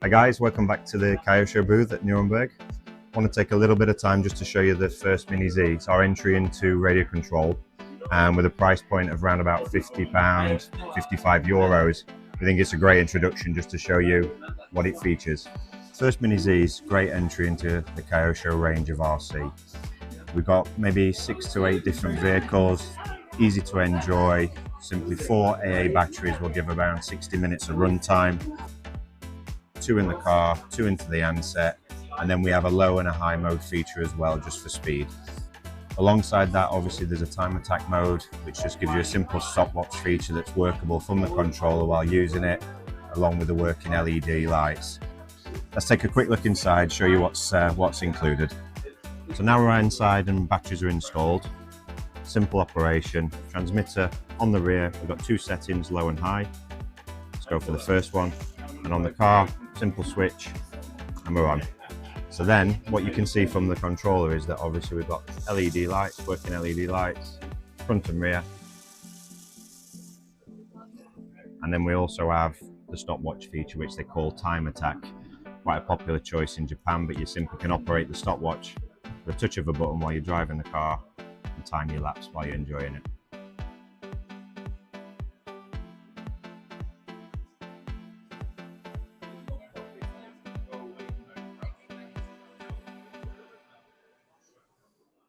Hi guys, welcome back to the Kyosho booth at Nuremberg. I want to take a little bit of time just to show you the first Mini Z. It's our entry into radio control, and with a price point of around about £50, 55 euros. I think it's a great introduction just to show you what it features. First Mini Z is a great entry into the Kyosho range of RC. We've got maybe 6 to 8 different vehicles, easy to enjoy. Simply 4 AA batteries will give around 60 minutes of run time. 2 in the car, 2 into the handset, and then we have a low and a high mode feature as well, just for speed. Alongside that, obviously there's a time attack mode, which just gives you a simple stopwatch feature that's workable from the controller while using it, along with the working LED lights. Let's take a quick look inside, show you what's included. So now we're inside and batteries are installed. Simple operation, transmitter on the rear. We've got 2 settings, low and high. Let's go for the first one. And on the car, simple switch, and we're on. So then, what you can see from the controller is that obviously we've got LED lights, working LED lights, front and rear. And then we also have the stopwatch feature, which they call time attack. Quite a popular choice in Japan, but you simply can operate the stopwatch with a touch of a button while you're driving the car and time your laps while you're enjoying it.